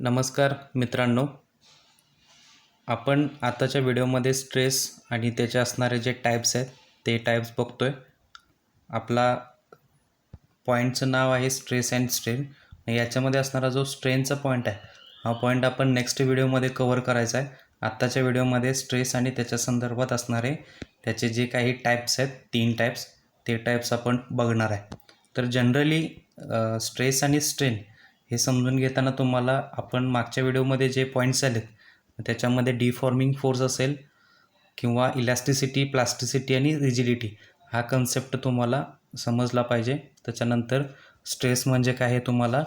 नमस्कार मित्रांनो, आपण आताच्या व्हिडिओमध्ये स्ट्रेस आणि त्याचे असणारे जे टाईप्स आहेत ते टाईप्स बघतोय. आपला पॉईंटचं नाव आहे स्ट्रेस अँड स्ट्रेन. याच्यामध्ये असणारा जो स्ट्रेनचा पॉईंट आहे हा पॉईंट आपण नेक्स्ट व्हिडिओमध्ये कव्हर करायचा आहे. आत्ताच्या व्हिडिओमध्ये स्ट्रेस आणि त्याच्या संदर्भात असणारे त्याचे जे काही टाईप्स आहेत 3 टाईप्स ते टाईप्स आपण बघणार आहे. तर जनरली स्ट्रेस आणि स्ट्रेन हे समजून घेताना तुम्हाला आपण मागच्या व्हिडिओमध्ये जे पॉईंट्स आलेत त्याच्यामध्ये डिफॉर्मिंग फोर्स असेल किंवा इलॅस्टिसिटी, प्लास्टिसिटी आणि रिजिडिटी हा कन्सेप्ट तुम्हाला समजला पाहिजे. त्याच्यानंतर स्ट्रेस म्हणजे काय हे तुम्हाला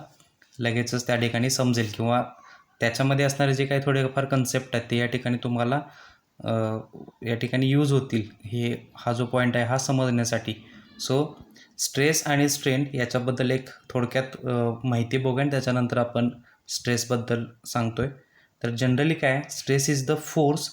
लगेचच त्या ठिकाणी समजेल किंवा त्याच्यामध्ये असणारे जे काही थोडेफार कन्सेप्ट आहेत ते या ठिकाणी तुम्हाला या ठिकाणी यूज होतील. हा जो पॉईंट आहे हा समजण्यासाठी. सो स्ट्रेस आणि स्ट्रेन याच्याबद्दल एक थोडक्यात माहिती बघूया आणि त्याच्यानंतर आपण स्ट्रेसबद्दल सांगतो आहे. तर जनरली काय, stress is the force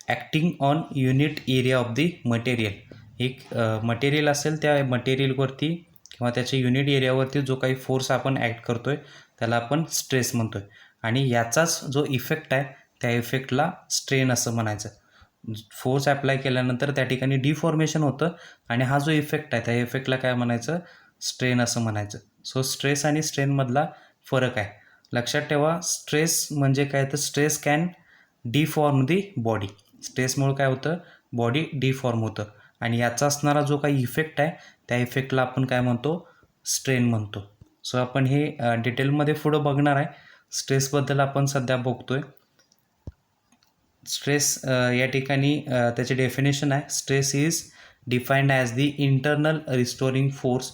acting on unit area of the material. एक मटेरियल असेल त्या मटेरियलवरती किंवा त्याच्या युनिट एरियावरती जो काही फोर्स आपण ॲक्ट करतो आहे त्याला आपण स्ट्रेस म्हणतो आहे. आणि याचाच जो इफेक्ट आहे त्या इफेक्टला स्ट्रेन असं म्हणायचं. फोर्स ॲप्लाय केल्यानंतर त्या ठिकाणी डिफॉर्मेशन होतं आणि हा जो इफेक्ट आहे त्या इफेक्टला काय म्हणायचं, स्ट्रेन असं म्हणायचं. सो स्ट्रेस आणि स्ट्रेनमधला फरक आहे. लक्षात ठेवा, स्ट्रेस म्हणजे काय, तर stress can deform the body. स्ट्रेसमुळे काय होतं, बॉडी डिफॉर्म होतं आणि याचा असणारा जो काही इफेक्ट आहे त्या इफेक्टला आपण काय म्हणतो, स्ट्रेन म्हणतो. सो आपण हे डिटेलमध्ये पुढं बघणार आहे. स्ट्रेसबद्दल आपण सध्या बघतोय. स्ट्रेस या ठिकाणी त्याचे डेफिनेशन आहे, stress is defined as the internal restoring force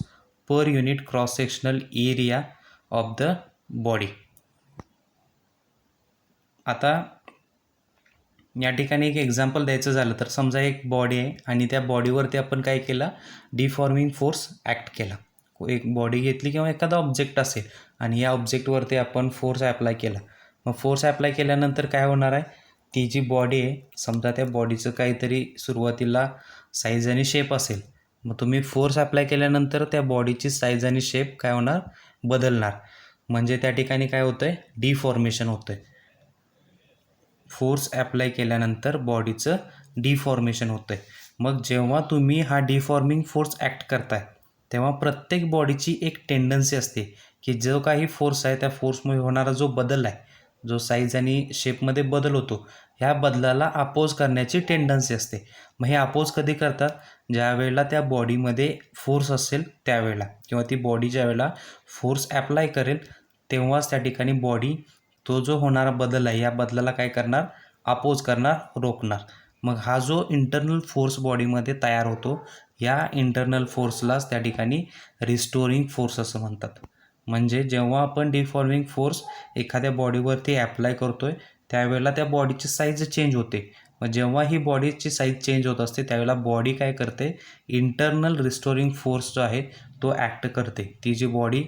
per unit cross sectional area of the body. आता या ठिकाणी एक एक्झाम्पल द्यायचं झालं तर समजा एक बॉडी आहे आणि त्या बॉडीवरती आपण काय केलं, डिफॉर्मिंग फोर्स ॲक्ट केला. एक बॉडी घेतली किंवा एखादा ऑब्जेक्ट असेल आणि या ऑब्जेक्टवरती आपण फोर्स ॲप्लाय केला. मग फोर्स ॲप्लाय केल्यानंतर काय होणार आहे, ती जी बॉडी आहे समजा त्या बॉडीचं काहीतरी सुरुवातीला साईज आणि शेप असेल. मग तुम्ही फोर्स ॲप्लाय केल्यानंतर त्या बॉडीची साईज आणि शेप काय होणार, बदलणार. म्हणजे त्या ठिकाणी काय होतं आहे, डिफॉर्मेशन होतं आहे. फोर्स ॲप्लाय केल्यानंतर बॉडीचं डिफॉर्मेशन होतं आहे. मग जेव्हा तुम्ही हा डिफॉर्मिंग फोर्स ॲक्ट करताय तेव्हा प्रत्येक बॉडीची एक टेंडन्सी असते की जो काही फोर्स आहे त्या फोर्समुळे होणारा जो बदल आहे, जो साईज आणि शेपमध्ये बदल होतो, ह्या बदलाला अपोज करण्याची टेंडन्सी असते. मग हे अपोज कधी करतात, ज्या वेळेला त्या बॉडीमध्ये फोर्स असेल त्यावेळेला किंवा ती बॉडी ज्या वेळेला फोर्स ॲप्लाय करेल तेव्हाच त्या ठिकाणी बॉडी तो जो होणारा बदल आहे या बदलाला काय करणार, अपोज करणार, रोखणार. मग हा जो इंटरनल फोर्स बॉडीमध्ये तयार होतो या इंटरनल फोर्सलाच त्या ठिकाणी रिस्टोरिंग फोर्स असं म्हणतात. म्हणजे जेव्हा आपण डिफॉर्मिंग फोर्स एखाद्या बॉडीवरती ॲप्लाय करतोय त्यावेळेला त्या बॉडीची साईज चेंज होते. मग जेव्हा ही बॉडीची साईज चेंज होत असते त्यावेळेला बॉडी काय करते, इंटरनल रिस्टोरिंग फोर्स जो आहे तो ॲक्ट करते. ती जी बॉडी,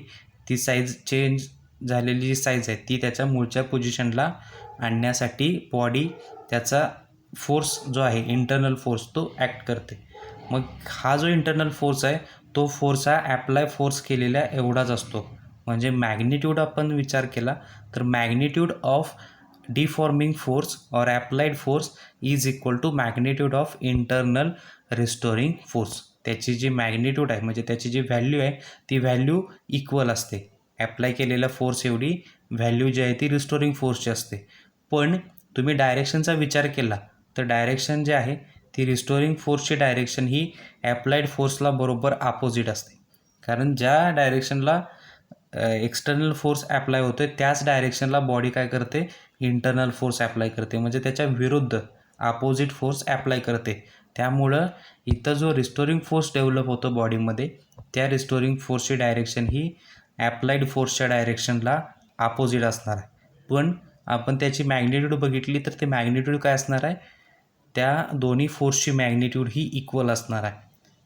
ती साईज चेंज झालेली जी साईज आहे ती त्याच्या मूळच्या पोझिशनला आणण्यासाठी बॉडी त्याचा फोर्स जो आहे इंटरनल फोर्स तो ॲक्ट करते. मग हा जो इंटरनल फोर्स आहे तो फोर्स हा ॲप्लाय फोर्स केलेल्या एवढाच असतो. म्हणजे मॅग्निट्यूड आपण विचार केला तर magnitude of deforming force or applied force is equal to magnitude of internal restoring force. त्याची जी मॅग्निट्यूड आहे म्हणजे त्याची जी व्हॅल्यू आहे ती व्हॅल्यू इक्वल असते. ॲप्लाय केलेल्या फोर्स एवढी व्हॅल्यू जी आहे ती रिस्टोरिंग फोर्सची असते. पण तुम्ही डायरेक्शनचा विचार केला तर डायरेक्शन जे आहे ती रिस्टोरिंग फोर्सची डायरेक्शन ही ॲप्लाइड फोर्सला बरोबर अपोजिट असते. कारण ज्या डायरेक्शनला एक्सटर्नल फोर्स ॲप्लाय होतो आहे त्याच डायरेक्शनला बॉडी काय करते, इंटरनल फोर्स ॲप्लाय करते. म्हणजे त्याच्या विरुद्ध अपोजिट फोर्स ॲप्लाय करते. त्यामुळं इथं जो रिस्टोरिंग फोर्स डेव्हलप होतो बॉडीमध्ये त्या रिस्टोरिंग फोर्सची डायरेक्शन ही ॲप्लाइड फोर्सच्या डायरेक्शनला अपोजिट असणार आहे. पण आपण त्याची मॅग्निट्यूड बघितली तर ते मॅग्निट्यूड काय असणार आहे, त्या दोन्ही फोर्सची मॅग्निट्यूड ही इक्वल असणार आहे.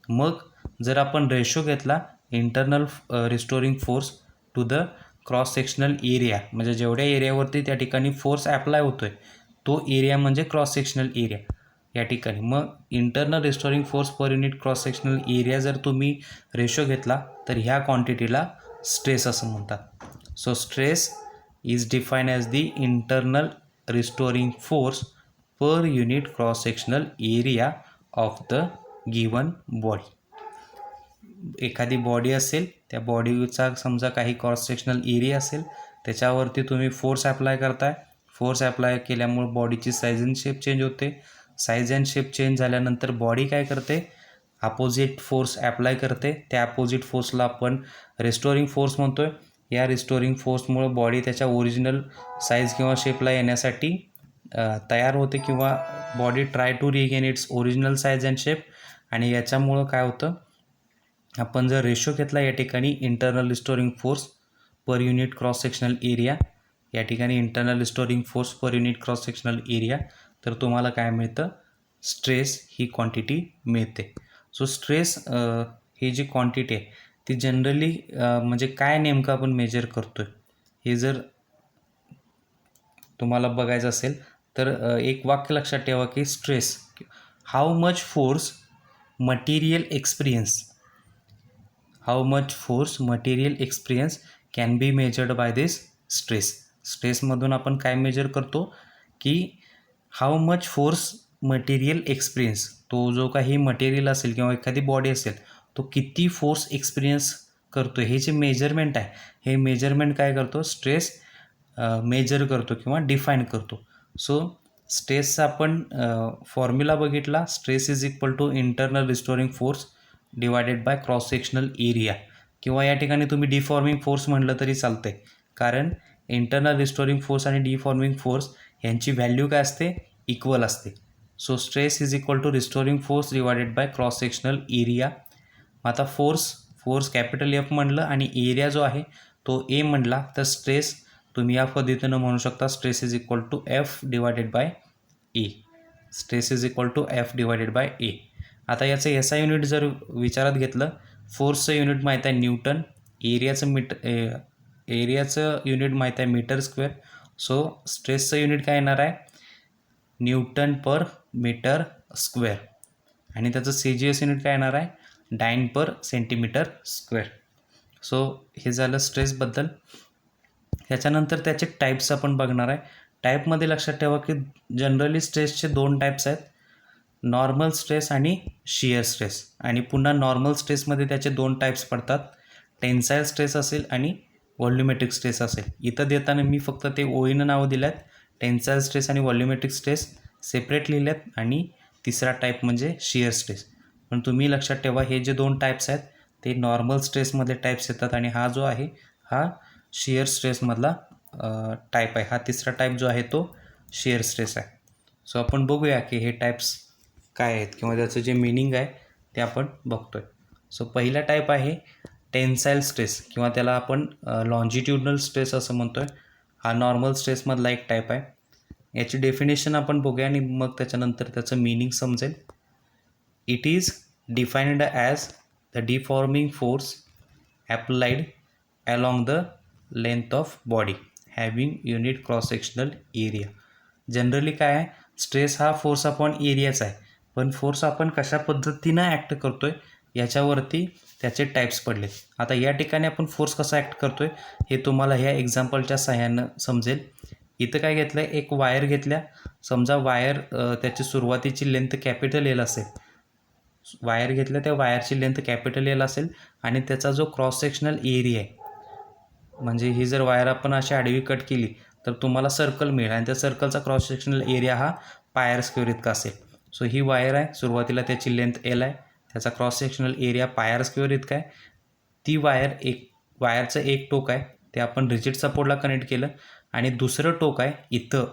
मग जर आपण रेशो घेतला internal restoring force to the cross sectional area, म्हणजे जेवढ्या एरियावरती त्या ठिकाणी फोर्स ॲप्लाय होतो आहे तो एरिया म्हणजे क्रॉस सेक्शनल एरिया या ठिकाणी. मग internal restoring force per unit cross sectional area जर तुम्ही रेशो घेतला तर ह्या क्वांटिटीला स्ट्रेस असं म्हणतात. So stress is define as the internal restoring force per unit cross sectional area of the given body. एखादी बॉडी असेल, त्या बॉडीचा समजा काही क्रॉस सेक्शनल एरिया असेल, त्याच्यावरती तुम्ही फोर्स ॲप्लाय करताय. फोर्स ॲप्लाय केल्यामुळे बॉडीची साईज अँड शेप चेंज होते. साईज अँड शेप चेंज झाल्यानंतर बॉडी काय करते, अपोजिट फोर्स ॲप्लाय करते. त्या अपोजिट फोर्सला आपण रिस्टोरिंग फोर्स म्हणतो आहे. या रिस्टोरिंग फोर्समुळे बॉडी त्याच्या ओरिजिनल साईज किंवा शेपला येण्यासाठी तयार होते किंवा body try to regain its original size and shape. आणि याच्यामुळं काय होतं, आपण जर रेशो घेतला या ठिकाणी internal restoring force per unit cross sectional area, या ठिकाणी internal restoring force per unit cross sectional area, तर तुम्हाला काय मिळतं, स्ट्रेस ही क्वांटिटी मिळते. सो स्ट्रेस ही जी क्वांटिटी आहे ती जनरली म्हणजे काय नेमकं आपण मेजर करतो आहे हे जर तुम्हाला बघायचं असेल तर एक वाक्य लक्षात ठेवा की stress, how much force material experience, how much force material experience can be measured by this stress. स्ट्रेसमधून आपण काय मेजर करतो की how much force material experience, तो जो काही मटेरियल असेल किंवा एखादी बॉडी असेल तो किती फोर्स एक्सपिरियन्स करतो, हे जे मेजरमेंट आहे हे मेजरमेंट काय करतो, स्ट्रेस मेजर करतो किंवा डिफाईन करतो. सो स्ट्रेसचा आपण फॉर्म्युला बघितला, stress is equal to internal restoring force divided by cross sectional area, किंवा या ठिकाणी तुम्ही डिफॉर्मिंग फोर्स म्हटलं तरी चालतं आहे, कारण इंटरनल रिस्टोरिंग फोर्स आणि डिफॉर्मिंग फोर्स यांची व्हॅल्यू काय असते, इक्वल असते. So stress is equal to restoring force divided by cross sectional area. आता फोर्स कॅपिटल एफ म्हणलं आणि एरिया जो आहे तो ए म्हणला, तर स्ट्रेस तुम्ही या पद्धतीनं म्हणू शकता, stress is equal to F divided by A. Stress is equal to F divided by A. आता याचं एस आय युनिट जर विचारात घेतलं, फोर्सचं युनिट माहीत आहे न्यूटन, एरियाचं युनिट माहीत आहे मीटर स्क्वेअर. सो स्ट्रेसचं युनिट काय येणार आहे, न्यूटन पर मीटर स्क्वेअर, आणि त्याचं सी जी एस युनिट काय येणार आहे, डाईन पर सेंटीमीटर स्क्वेअर. सो हे झालं स्ट्रेसबद्दल. त्याच्यानंतर त्याचे टाईप्स आपण बघणार आहे. टाईपमध्ये लक्षात ठेवा की जनरली स्ट्रेसचे 2 टाईप्स आहेत, नॉर्मल स्ट्रेस आणि शियर स्ट्रेस. आणि पुन्हा नॉर्मल स्ट्रेसमध्ये त्याचे 2 टाईप्स पडतात, टेन्साईल स्ट्रेस असेल आणि व्हॉल्युमेट्रिक स्ट्रेस असेल. इथं देताना मी फक्त ते ओळीनं नावं दिलं आहेत, टेन्साईल स्ट्रेस आणि व्हॉल्युमेट्रिक स्ट्रेस सेपरेट लिहिले आहेत, आणि तिसरा टाईप म्हणजे शियर स्ट्रेस. पण तुम्ही लक्षात ठेवा हे जे 2 टाईप्स आहेत ते नॉर्मल स्ट्रेसमध्ये टाईप्स येतात, आणि हा जो आहे हा शियर स्ट्रेसमधला टाईप आहे. हा तिसरा टाईप जो आहे तो शियर स्ट्रेस आहे. सो आपण बघूया की हे टाईप्स काय आहेत किंवा त्याचं जे मिनिंग आहे ते आपण बघतो आहे. सो पहिला टाईप आहे टेन्साईल स्ट्रेस, किंवा त्याला आपण लॉन्जिट्युडनल स्ट्रेस असं म्हणतो आहे. हा नॉर्मल स्ट्रेसमधला एक टाईप आहे. याची डेफिनेशन आपण बघूया आणि मग त्याच्यानंतर त्याचं मिनिंग समजेल. It is defined as the deforming force applied along the length of body having unit cross sectional area. Generally काय आहे, स्ट्रेस हा फोर्स अपॉन एरियाचा आहे, पण फोर्स आपण कशा पद्धतीनं ॲक्ट करतो आहे याच्यावरती त्याचे टाईप्स पडले. आता या ठिकाणी आपण फोर्स कसा ॲक्ट करतो आहे हे तुम्हाला ह्या एक्झाम्पलच्या सहाय्यानं समजेल. इथं काय घेतलं आहे, एक वायर घेतल्या, समजा वायर त्याची सुरुवातीची लेंथ कॅपिटल एल असेल, वायर घेतल्या त्या वायरची लेंथ कॅपिटल एल असेल, आणि त्याचा जो क्रॉस सेक्शनल एरिया आहे, म्हणजे ही जर वायर आपण अशी आडवी कट केली तर तुम्हाला सर्कल मिळेल, आणि त्या सर्कलचा क्रॉस सेक्शनल एरिया हा पायर स्क्वेअर इतका असेल. सो ही वायर आहे, सुरुवातीला त्याची लेंथ एल आहे, त्याचा क्रॉस सेक्शनल एरिया पायर स्क्वेअर इतका आहे. ती वायरचं एक टोक आहे ते आपण रिजिड सपोर्टला कनेक्ट केलं, आणि दुसरं टोक आहे इथं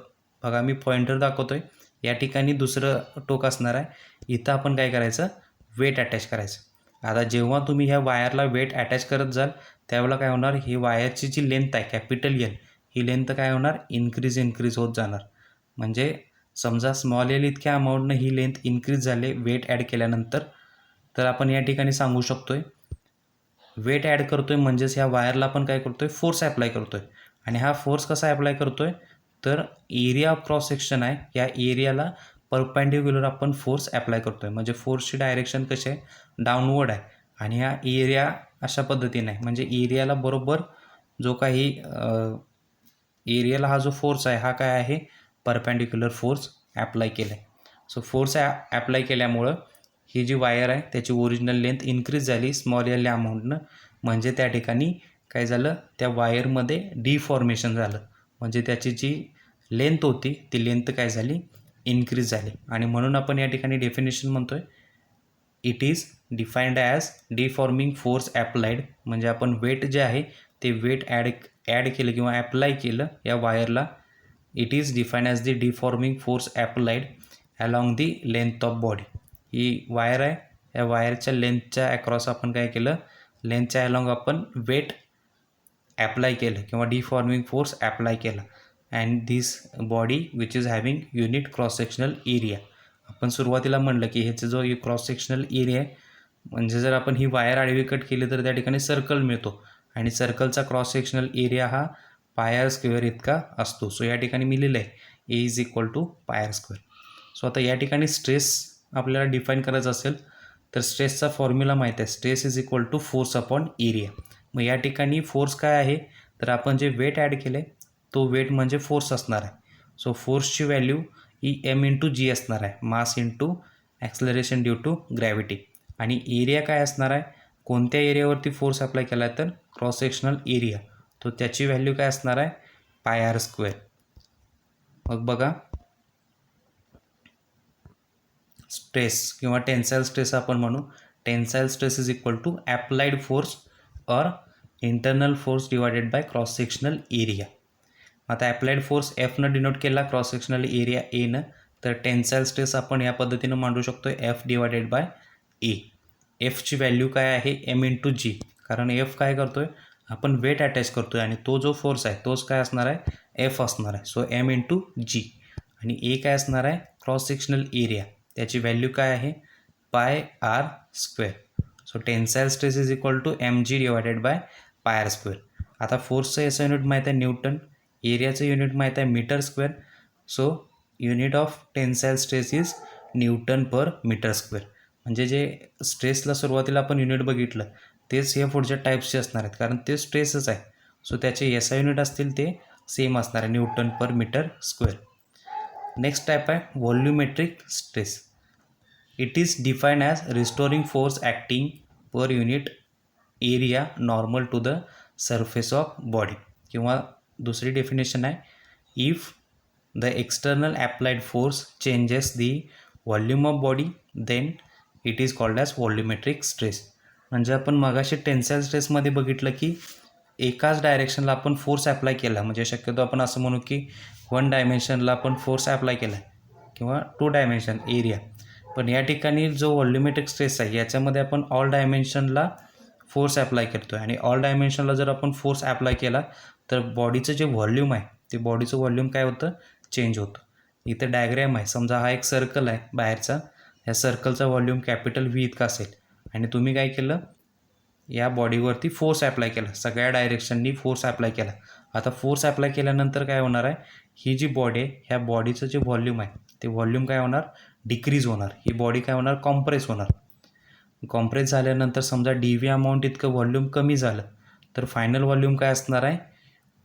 बघा, मी पॉइंटर दाखवतो आहे, या ठिकाणी दुसरं टोक असणार आहे. इथं आपण काय करायचं, वेट अटॅच करायचं. आता जेव्हा तुम्ही ह्या वायरला वेट अटॅच करत जाल त्यावेळेला काय होणार, ही वायरची जी लेंथ आहे कॅपिटल एल, ही लेंथ काय होणार, इन्क्रीज होत जाणार. म्हणजे समजा स्मॉल एल इतक्या अमाऊंटनं ही लेंथ इन्क्रीज झाले वेट ॲड केल्यानंतर, तर आपण या ठिकाणी सांगू शकतो आहे वेट ॲड करतो आहे म्हणजेच ह्या वायरला आपण काय करतो आहे, फोर्स ॲप्लाय करतो आहे. आणि हा फोर्स कसा ॲप्लाय करतो आहे, तर एरिया ऑफ क्रॉस सेक्शन आहे, या एरियाला परपेंडिक्युलर आपण फोर्स ॲप्लाय करतो आहे. म्हणजे फोर्सची डायरेक्शन कशी आहे, डाऊनवर्ड आहे, आणि हा एरिया अशा पद्धतीने आहे, म्हणजे एरियाला बरोबर जो काही एरियाला हा जो फोर्स आहे हा काय आहे, परपॅन्डिक्युलर फोर्स ॲप्लाय केला आहे. सो फोर्स ॲप्लाय केल्यामुळं ही जी वायर आहे त्याची ओरिजिनल लेंथ इन्क्रीज झाली स्मॉल एल अमाऊंटनं. म्हणजे त्या ठिकाणी काय झालं, त्या वायरमध्ये डिफॉर्मेशन झालं. म्हणजे त्याची जी लेंथ होती ती लेंथ काय झाली, इन्क्रीज झाली. आणि म्हणून आपण या ठिकाणी डेफिनेशन म्हणतो आहे, it is defined as deforming force applied. म्हणजे आपण वेट जे आहे ते वेट ॲड केलं किंवा ॲप्लाय केलं या वायरला. It is defined as the deforming force applied along the length of body. ही वायर आहे, या वायरच्या लेंथच्या ॲक्रॉस आपण काय केलं, लेंथच्या अलॉंग आपण वेट ॲप्लाय केलं किंवा डिफॉर्मिंग फोर्स ॲप्लाय केला. And this body which is having unit cross sectional area. आपण सुरुवातीला म्हणलं की ह्याचा जो क्रॉस सेक्शनल एरिया आहे, म्हणजे जर आपण ही वायर आडवी कट केली तर त्या ठिकाणी सर्कल मिळतो आणि सर्कलचा क्रॉस सेक्शनल एरिया हा पायर स्क्वेअर इतका असतो. सो या ठिकाणी मी लिहिलं आहे ए इज इक्वल टू पायर स्क्वेअर. सो आता या ठिकाणी स्ट्रेस आपल्याला डिफाईन करायचं असेल तर स्ट्रेसचा फॉर्म्युला माहीत आहे, stress is equal to force upon area. मग या ठिकाणी फोर्स काय आहे, तर आपण जे वेट ॲड केले तो वेट म्हणजे फोर्स असणार आहे. सो फोर्सची व्हॅल्यू ही एम इंटू जी असणार आहे, mass into acceleration due to gravity. आणि एरिया काय असणार आहे, कोणत्या एरियावरती फोर्स अप्लाय केला आहे तर क्रॉस सेक्शनल एरिया, तो त्याची व्हॅल्यू काय असणार आहे, पाय आर स्क्वेअर. मग बघा, स्ट्रेस किंवा टेन्साईल स्ट्रेस आपण म्हणू, tensile stress is equal to applied force और internal force divided by cross sectional area. आता ॲप्लाइड फोर्स एफनं डिनोट केला, क्रॉस सेक्शनल एरिया एनं, तर टेन्साईल स्ट्रेस आपण या पद्धतीनं मांडू शकतो, एफ डिवायडेड बाय ए. एफची व्हॅल्यू काय आहे, एम इंटू जी. कारण एफ काय करतो आहे, आपण वेट अटॅच करतो आहे आणि तो जो फोर्स आहे तोच काय असणार आहे, एफ असणार आहे. So M into G. आणि ए काय असणार आहे, क्रॉस सेक्शनल एरिया, त्याची व्हॅल्यू काय आहे, pi R square. So tensile stress is equal to M G divided by pi R square. आता फोर्सचं याचं युनिट माहीत आहे न्यूटन, एरियाचं युनिट माहीत आहे metre square. So unit of tensile stress is newton per metre square. म्हणजे जे स्ट्रेसला सुरुवातीला आपण युनिट बघितलं तेच या पुढच्या टाईप्सचे असणार आहेत, कारण ते स्ट्रेसच आहे. सो त्याचे एस आय युनिट असतील ते सेम असणार आहे, newton per metre square. Next type आहे volumetric stress. It is defined as restoring force acting per unit area normal to the surface of body. किंवा दुसरी डेफिनेशन आहे, if the external applied force changes the volume of body then it is called as volumetric stress. म्हणजे आपण मगाशी tensile स्ट्रेसमध्ये बघितलं की एकाच डायरेक्शनला आपण फोर्स ॲप्लाय केला, म्हणजे शक्यतो आपण असं म्हणू की वन डायमेन्शनला आपण फोर्स ॲप्लाय केला आहे किंवा टू डायमेन्शन एरिया. पण या ठिकाणी जो व्हॉल्युमेट्रिक स्ट्रेस आहे याच्यामध्ये आपण ऑल डायमेन्शनला फोर्स ॲप्लाय करतो आहे आणि ऑल डायमेन्शनला जर आपण फोर्स ॲप्लाय केला तर बॉडीचं जे व्हॉल्यूम आहे ते बॉडीचं व्हॉल्यूम काय होतं, चेंज होतं. इथं डायग्रॅम आहे, समजा हा एक सर्कल आहे बाहेरचा, ह्या सर्कलचा व्हॉल्यूम कॅपिटल व्ही इतका असेल आणि तुम्ही काय केलं, या बॉडीवरती फोर्स ॲप्लाय केला, सगळ्या डायरेक्शननी फोर्स ॲप्लाय केला. आता फोर्स ॲप्लाय केल्यानंतर काय होणार आहे, ही जी बॉडी आहे ह्या बॉडीचं जे व्हॉल्यूम आहे ते व्हॉल्यूम काय होणार, डिक्रीज होणार. ही बॉडी काय होणार, कॉम्प्रेस होणार. कॉम्प्रेस झाल्यानंतर समजा डी व्ही अमाऊंट इतकं व्हॉल्यूम कमी झालं तर फायनल व्हॉल्यूम काय असणार आहे,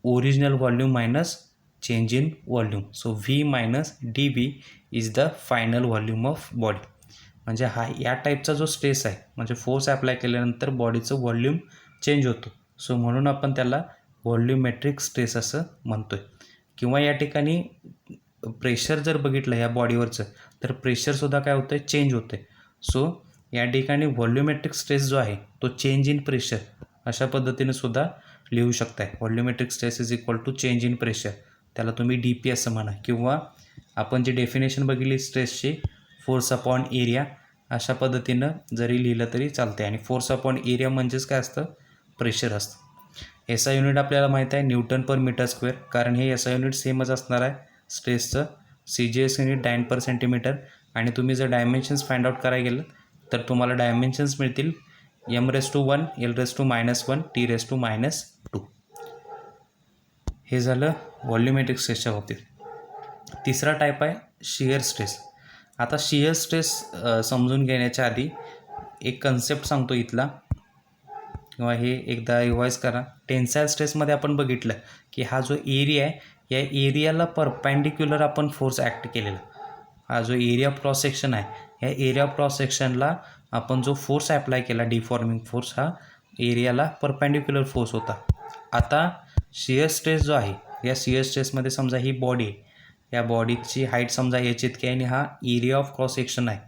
original volume minus change in volume. So V minus D V is the final volume of body. म्हणजे हा या टाईपचा जो स्ट्रेस आहे, म्हणजे फोर्स ॲप्लाय केल्यानंतर बॉडीचं व्हॉल्यूम चेंज होतो. सो म्हणून आपण त्याला व्हॉल्युमेट्रिक स्ट्रेस असं म्हणतो आहे. किंवा या ठिकाणी प्रेशर जर बघितलं या बॉडीवरचं तर प्रेशरसुद्धा काय होतं आहे, चेंज होतं आहे. सो या ठिकाणी व्हॉल्युमेट्रिक स्ट्रेस जो आहे तो चेंज इन प्रेशर अशा पद्धतीने सुद्धा लिहू शकताय. Volumetric stress is equal to change in pressure, त्याला तुम्ही डी पी असं म्हणा. किंवा आपण जी डेफिनेशन बघितली स्ट्रेसची, फोर्स अपॉन एरिया, अशा पद्धतीनं जरी लिहिलं तरी चालते. आणि फोर्स अपॉन एरिया म्हणजेच काय असतं, प्रेशर असतं. एस आय युनिट आपल्याला माहीत आहे न्यूटन पर मीटर स्क्वेअर, कारण हे एस आय युनिट सेमच असणार आहे स्ट्रेसचं. सी जी एस युनिट डायन पर सेंटीमीटर. आणि तुम्ही जर डायमेन्शन्स फाइंड आउट करायला गेलं तर तुम्हाला डायमेन्शन्स मिळतील m⁻1, l⁻−1, t⁻−2. हे झालं व्हॉल्युमेट्रिक स्ट्रेसच्या बाबतीत. तिसरा टाईप आहे शियर स्ट्रेस. आता शियर स्ट्रेस समजून घेण्याच्या आधी एक कन्सेप्ट सांगतो इथला. किंवा हे एकदा रिवाईज करा. टेन्साईल स्ट्रेसमध्ये आपण बघितलं की हा जो एरिया आहे या एरियाला परपेंडिक्युलर आपण फोर्स ॲक्ट केलेला. हा जो एरिया ऑफ क्रॉस सेक्शन आहे या एरिया ऑफ क्रॉस सेक्शनला आपण जो फोर्स ॲप्लाय केला डिफॉर्मिंग फोर्स हा एरियाला परपेंडिक्युलर फोर्स होता. आता शिअर स्ट्रेस जो आहे या शिअर स्ट्रेसमध्ये समजा ही बॉडी आहे, या बॉडीची हाईट समजा याची इतकी आहे आणि हा एरिया ऑफ क्रॉस सेक्शन आहे.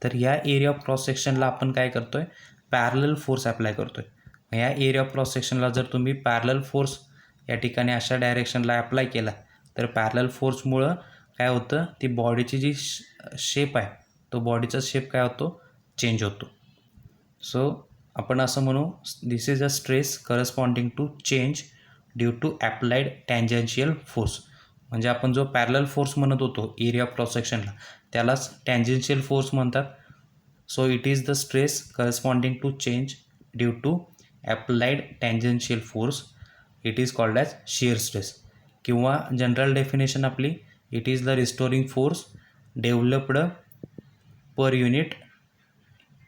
तर या एरिया ऑफ क्रॉस सेक्शनला आपण काय करतो आहे पॅरलल फोर्स ॲप्लाय करतो आहे. या एरिया ऑफ क्रॉस सेक्शनला जर तुम्ही पॅरलल फोर्स या ठिकाणी अशा डायरेक्शनला ॲप्लाय केला तर पॅरलल फोर्समुळं काय होतं ती बॉडीची जी शेप आहे तो बॉडीचा शेप काय होतो चेंज होतो. सो आपण असं म्हणू this is a stress corresponding to change due to applied tangential force. म्हणजे आपण जो पॅरलल फोर्स म्हणत होतो एरिया ऑफ क्रॉस सेक्शनला त्यालाच टँजेन्शियल फोर्स म्हणतात. So it is the stress corresponding to change due to applied tangential force. It is called as shear stress. किंवा general definition आपली it is the restoring force developed per unit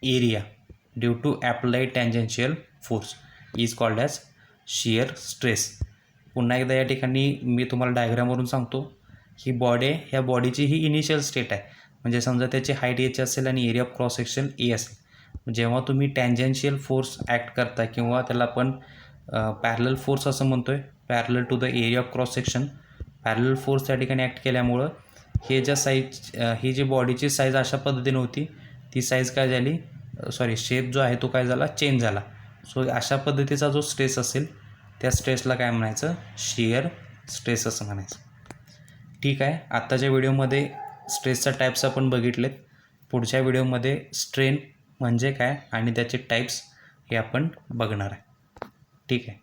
area due to applied tangential force is called as shear stress. पुन्हा एकदा या ठिकाणी मी तुम्हाला डायग्रामवरून सांगतो. ही body आहे, ह्या बॉडीची ही इनिशियल स्टेट आहे. म्हणजे समजा त्याची हाईट एच असेल आणि area of cross section A असेल. जेव्हा तुम्ही टँजेन्शियल फोर्स ॲक्ट करता किंवा त्याला आपण पॅरलल फोर्स असं म्हणतो आहे parallel to the area of cross section. Parallel force त्या ठिकाणी ॲक्ट केल्यामुळं हे ज्या साईज ही जी बॉडीची साईज अशा पद्धतीने होती ती साईज काय झाली शेप जो आहे तो काय झाला चेंज झाला. सो अशा पद्धतीचा जो स्ट्रेस असेल त्या स्ट्रेसला काय म्हणायचं शिअर स्ट्रेस असं म्हणायचं. ठीक आहे. आत्ताच्या व्हिडिओमध्ये स्ट्रेसच्या टाईप्स आपण बघितलेत. पुढच्या व्हिडिओमध्ये स्ट्रेन म्हणजे काय आणि त्याचे टाईप्स हे आपण बघणार आहे. ठीक आहे.